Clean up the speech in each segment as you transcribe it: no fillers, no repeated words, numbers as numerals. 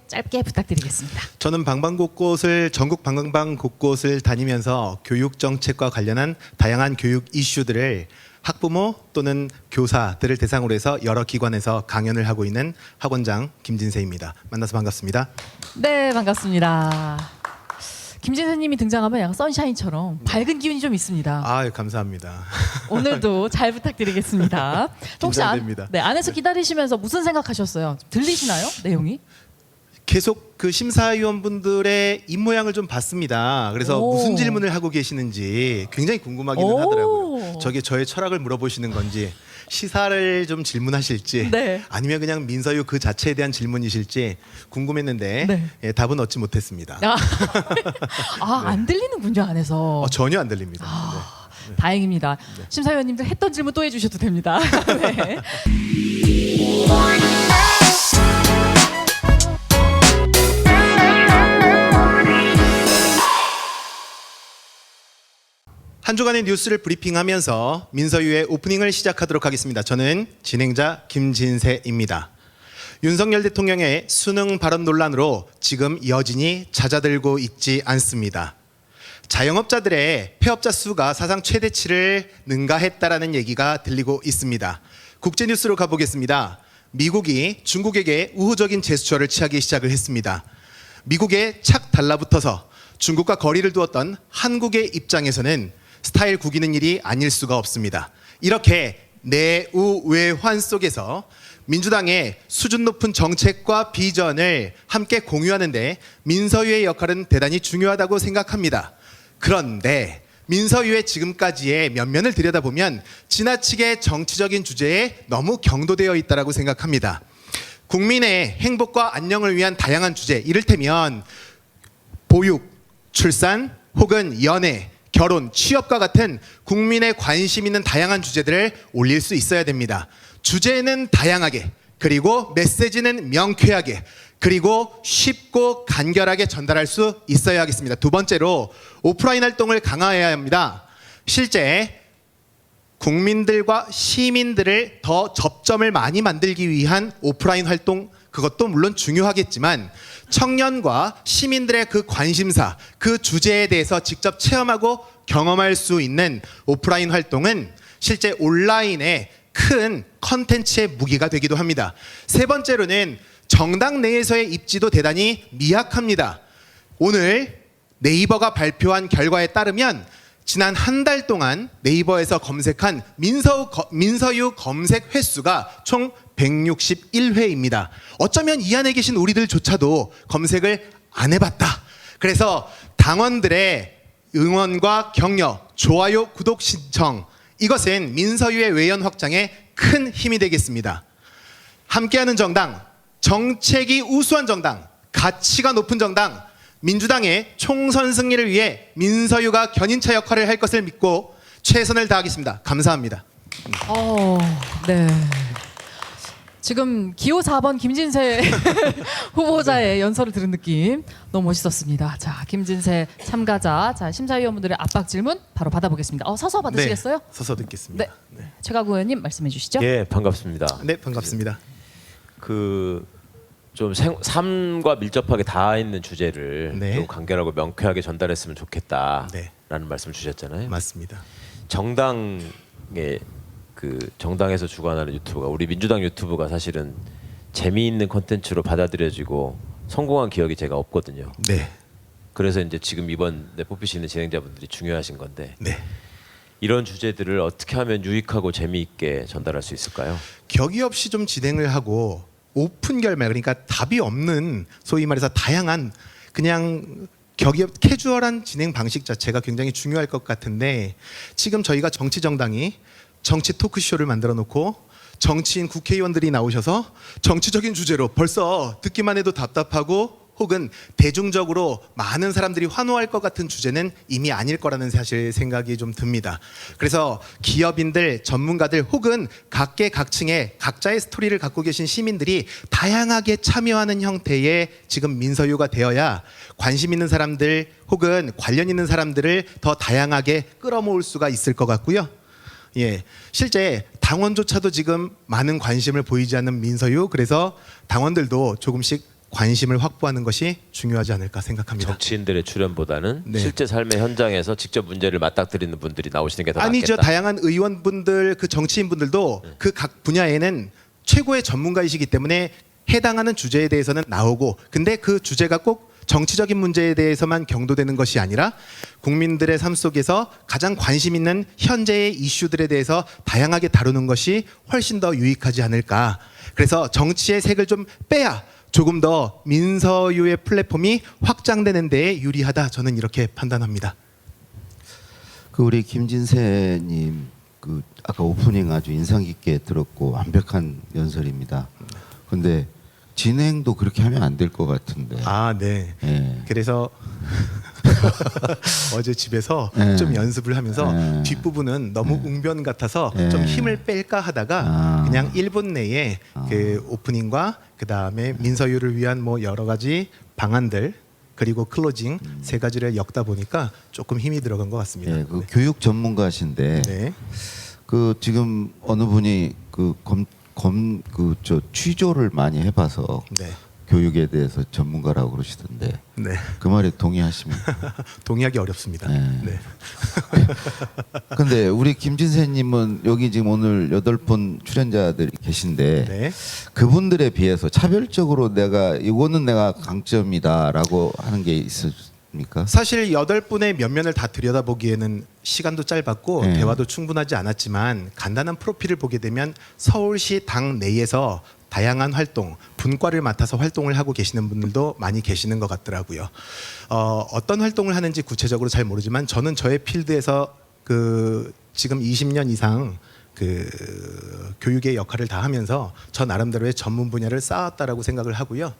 짧게 부탁드리겠습니다. 저는 방방곳곳을 전국 방방곳곳을 다니면서 교육 정책과 관련한 다양한 교육 이슈들을 학부모 또는 교사들을 대상으로 해서 여러 기관에서 강연을 하고 있는 학원장 김진세입니다. 만나서 반갑습니다. 네, 반갑습니다. 김진세님이 등장하면 약간 선샤인처럼 밝은 기운이 좀 있습니다. 아, 감사합니다. 오늘도 잘 부탁드리겠습니다. 혹시 긴장됩니다. 안에서 기다리시면서 무슨 생각하셨어요? 들리시나요? 내용이? 계속 그 심사위원분들의 입모양을 좀 봤습니다. 그래서 오. 무슨 질문을 하고 계시는지 굉장히 궁금하기는 오. 하더라고요. 저게 저의 철학을 물어보시는 건지, 시사를 좀 질문하실지, 네. 아니면 그냥 민서유 그 자체에 대한 질문이실지 궁금했는데 네. 예, 답은 얻지 못했습니다. 안 들리는군요, 안에서. 전혀 안 들립니다. 다행입니다. 심사위원님들 했던 질문 또 해주셔도 됩니다. 네. 한 주간의 뉴스를 브리핑하면서 민서유의 오프닝을 시작하도록 하겠습니다. 저는 진행자 김진세입니다. 윤석열 대통령의 수능 발언 논란으로 지금 여진이 잦아들고 있지 않습니다. 자영업자들의 폐업자 수가 사상 최대치를 능가했다라는 얘기가 들리고 있습니다. 국제뉴스로 가보겠습니다. 미국이 중국에게 우호적인 제스처를 취하기 시작을 했습니다. 미국에 착 달라붙어서 중국과 거리를 두었던 한국의 입장에서는 스타일 구기는 일이 아닐 수가 없습니다. 이렇게 내우외환 속에서 민주당의 수준 높은 정책과 비전을 함께 공유하는 데 민서유의 역할은 대단히 중요하다고 생각합니다. 그런데 민서유의 지금까지의 면면을 들여다보면 지나치게 정치적인 주제에 너무 경도되어 있다고 생각합니다. 국민의 행복과 안녕을 위한 다양한 주제, 이를테면 보육, 출산 혹은 연애, 결혼, 취업과 같은 국민의 관심 있는 다양한 주제들을 올릴 수 있어야 됩니다. 주제는 다양하게, 그리고 메시지는 명쾌하게, 그리고 쉽고 간결하게 전달할 수 있어야 하겠습니다. 두 번째로 오프라인 활동을 강화해야 합니다. 실제 국민들과 시민들을 더 접점을 많이 만들기 위한 오프라인 활동, 그것도 물론 중요하겠지만 청년과 시민들의 그 관심사, 그 주제에 대해서 직접 체험하고 경험할 수 있는 오프라인 활동은 실제 온라인의 큰 컨텐츠의 무기가 되기도 합니다. 세 번째로는 정당 내에서의 입지도 대단히 미약합니다. 오늘 네이버가 발표한 결과에 따르면 지난 한 달 동안 네이버에서 검색한 민서유 검색 횟수가 총 161회입니다. 어쩌면 이 안에 계신 우리들조차도 검색을 안 해봤다. 그래서 당원들의 응원과 격려, 좋아요, 구독 신청, 이것은 민서유의 외연 확장에 큰 힘이 되겠습니다. 함께하는 정당, 정책이 우수한 정당, 가치가 높은 정당, 민주당의 총선 승리를 위해 민서유가 견인차 역할을 할 것을 믿고 최선을 다하겠습니다. 감사합니다. 네. 지금 기호 4번 김진세 후보자의 연설을 들은 느낌 너무 멋있었습니다. 자, 김진세 참가자, 자 심사위원분들의 압박 질문 바로 받아보겠습니다. 서서 받으시겠어요? 네, 서서 듣겠습니다. 네. 최가구 의원님 말씀해 주시죠. 예, 반갑습니다. 네, 반갑습니다. 좀 삶과 밀접하게 닿아 있는 주제를 네. 좀 간결하고 명쾌하게 전달했으면 좋겠다라는 네. 말씀 주셨잖아요. 맞습니다. 정당에서 주관하는 유튜브가, 우리 민주당 유튜브가 사실은 재미있는 콘텐츠로 받아들여지고 성공한 기억이 제가 없거든요. 네, 그래서 이제 지금 이번에 뽑히시는 진행자분들이 중요하신 건데 네. 이런 주제들을 어떻게 하면 유익하고 재미있게 전달할 수 있을까요? 격의 없이 좀 진행을 하고 오픈 결말, 그러니까 답이 없는, 소위 말해서 다양한 그냥 캐주얼한 진행 방식 자체가 굉장히 중요할 것 같은데, 지금 저희가 정치 정당이 정치 토크쇼를 만들어 놓고 정치인 국회의원들이 나오셔서 정치적인 주제로 벌써 듣기만 해도 답답하고 혹은 대중적으로 많은 사람들이 환호할 것 같은 주제는 이미 아닐 거라는 사실 생각이 좀 듭니다. 그래서 기업인들, 전문가들 혹은 각계각층의 각자의 스토리를 갖고 계신 시민들이 다양하게 참여하는 형태의 지금 민서유가 되어야 관심 있는 사람들 혹은 관련 있는 사람들을 더 다양하게 끌어모을 수가 있을 것 같고요. 예, 실제 당원조차도 지금 많은 관심을 보이지 않는 민서유, 그래서 당원들도 조금씩 관심을 확보하는 것이 중요하지 않을까 생각합니다. 정치인들의 출연보다는 네. 실제 삶의 현장에서 직접 문제를 맞닥뜨리는 분들이 나오시는 게 더 아니죠. 낫겠다. 다양한 의원분들, 그 정치인분들도 그 각 분야에는 최고의 전문가이시기 때문에 해당하는 주제에 대해서는 나오고, 근데 그 주제가 꼭 정치적인 문제에 대해서만 경도되는 것이 아니라 국민들의 삶 속에서 가장 관심 있는 현재의 이슈들에 대해서 다양하게 다루는 것이 훨씬 더 유익하지 않을까. 그래서 정치의 색을 좀 빼야 조금 더 민서유의 플랫폼이 확장되는 데에 유리하다. 저는 이렇게 판단합니다. 그 우리 김진세님 그 아까 오프닝 아주 인상 깊게 들었고 완벽한 연설입니다. 근데 진행도 그렇게 하면 안 될 것 같은데. 아, 네. 예. 그래서 어제 집에서 네. 좀 연습을 하면서 네. 뒷부분은 너무 웅변 같아서 네. 좀 힘을 뺄까 하다가 아. 그냥 1분 내에 그 오프닝과 그다음에 민서유를 위한 뭐 여러 가지 방안들 그리고 클로징 세 가지를 엮다 보니까 조금 힘이 들어간 것 같습니다. 예, 그 교육 전문가신데 네. 그 지금 어느 분이 그 취조를 많이 해봐서 네. 교육에 대해서 전문가라고 그러시던데 네. 그 말에 동의하십니까? 동의하기 어렵습니다. 네. 네. 근데 우리 김진세님은 여기 지금 오늘 8분 출연자들이 계신데 네. 그분들에 비해서 차별적으로 이거는 내가 강점이다라고 하는 게 있습니까? 사실 8분의 면면을 다 들여다보기에는 시간도 짧았고 네. 대화도 충분하지 않았지만 간단한 프로필을 보게 되면 서울시 당 내에서 다양한 활동, 분과를 맡아서 활동을 하고 계시는 분들도 많이 계시는 것 같더라고요. 어떤 활동을 하는지 구체적으로 잘 모르지만 저는 저의 필드에서 그 지금 20년 이상 그 교육의 역할을 다 하면서 저 나름대로의 전문 분야를 쌓았다라고 생각을 하고요.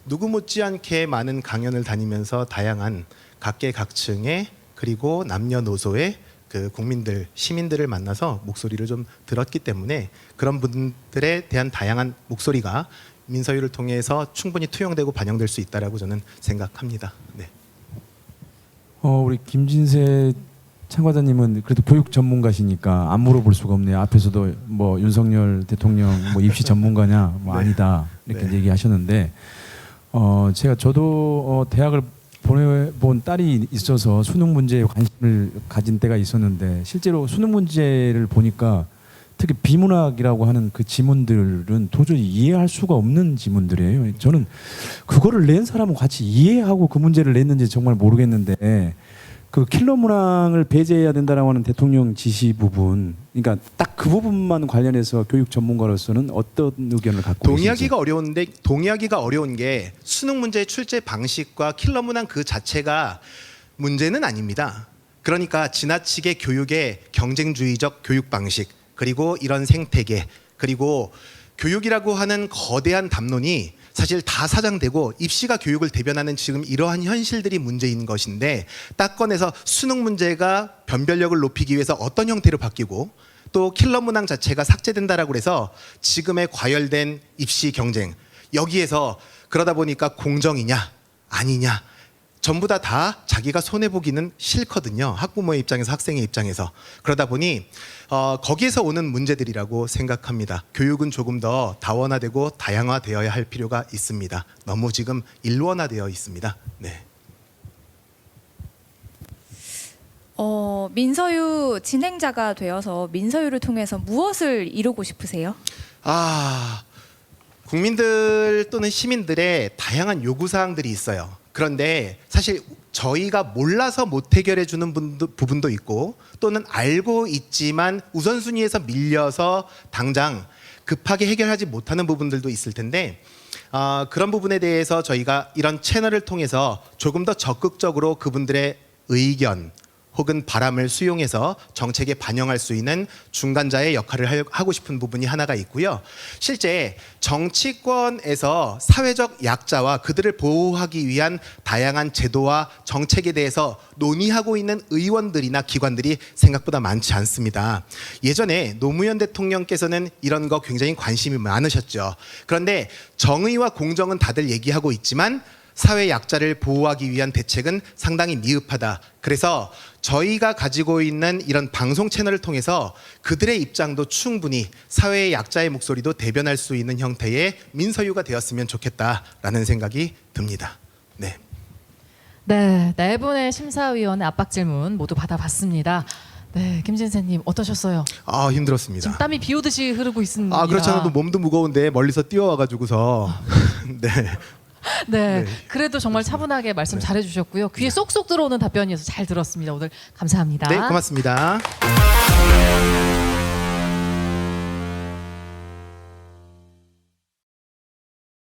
누구 못지않게 많은 강연을 다니면서 다양한 각계각층의 그리고 남녀노소의 그 국민들, 시민들을 만나서 목소리를 좀 들었기 때문에 그런 분들에 대한 다양한 목소리가 민서유를 통해서 충분히 투영되고 반영될 수 있다라고 저는 생각합니다. 네. 우리 김진세 참가자님은 그래도 교육 전문가시니까 안 물어볼 수가 없네요. 앞에서도 뭐 윤석열 대통령 뭐 입시 전문가냐 뭐 네. 아니다 이렇게 네. 얘기하셨는데 저도 대학을 보내본 딸이 있어서 수능 문제에 관심을 가진 때가 있었는데 실제로 수능 문제를 보니까 특히 비문학이라고 하는 그 지문들은 도저히 이해할 수가 없는 지문들이에요. 저는 그거를 낸 사람은 같이 이해하고 그 문제를 냈는지 정말 모르겠는데 그 킬러 문항을 배제해야 된다라고 하는 대통령 지시 부분, 그러니까 딱 그 부분만 관련해서 교육 전문가로서는 어떤 의견을 갖고 동의하기가 어려운데 동의하기가 어려운 게 수능 문제의 출제 방식과 킬러 문항 그 자체가 문제는 아닙니다. 그러니까 지나치게 교육의 경쟁주의적 교육 방식 그리고 이런 생태계 그리고 교육이라고 하는 거대한 담론이 사실 다 사장되고 입시가 교육을 대변하는 지금 이러한 현실들이 문제인 것인데 딱 꺼내서 수능 문제가 변별력을 높이기 위해서 어떤 형태로 바뀌고 또 킬러 문항 자체가 삭제된다라고 해서 지금의 과열된 입시 경쟁 여기에서 그러다 보니까 공정이냐 아니냐 전부 다 자기가 손해보기는 싫거든요. 학부모의 입장에서 학생의 입장에서. 그러다 보니 거기에서 오는 문제들이라고 생각합니다. 교육은 조금 더 다원화되고 다양화되어야 할 필요가 있습니다. 너무 지금 일원화되어 있습니다. 네. 민서유 진행자가 되어서 민서유를 통해서 무엇을 이루고 싶으세요? 국민들 또는 시민들의 다양한 요구사항들이 있어요. 그런데 사실 저희가 몰라서 못 해결해 주는 부분도 있고 또는 알고 있지만 우선순위에서 밀려서 당장 급하게 해결하지 못하는 부분들도 있을 텐데 그런 부분에 대해서 저희가 이런 채널을 통해서 조금 더 적극적으로 그분들의 의견 혹은 바람을 수용해서 정책에 반영할 수 있는 중간자의 역할을 하고 싶은 부분이 하나가 있고요. 실제 정치권에서 사회적 약자와 그들을 보호하기 위한 다양한 제도와 정책에 대해서 논의하고 있는 의원들이나 기관들이 생각보다 많지 않습니다. 예전에 노무현 대통령께서는 이런 거 굉장히 관심이 많으셨죠. 그런데 정의와 공정은 다들 얘기하고 있지만 사회 약자를 보호하기 위한 대책은 상당히 미흡하다. 그래서 저희가 가지고 있는 이런 방송 채널을 통해서 그들의 입장도 충분히 사회의 약자의 목소리도 대변할 수 있는 형태의 민서유가 되었으면 좋겠다라는 생각이 듭니다. 네. 네, 네 분의 심사위원의 압박 질문 모두 받아봤습니다. 네, 김진세님 어떠셨어요? 아, 힘들었습니다. 지금 땀이 비 오듯이 흐르고 있습니다. 아, 그렇지 않아도 몸도 무거운데 멀리서 뛰어와가지고서 네. 네, 네. 그래도 정말 차분하게 말씀 잘해주셨고요. 귀에 쏙쏙 들어오는 답변이어서 잘 들었습니다. 오늘 감사합니다. 네, 고맙습니다.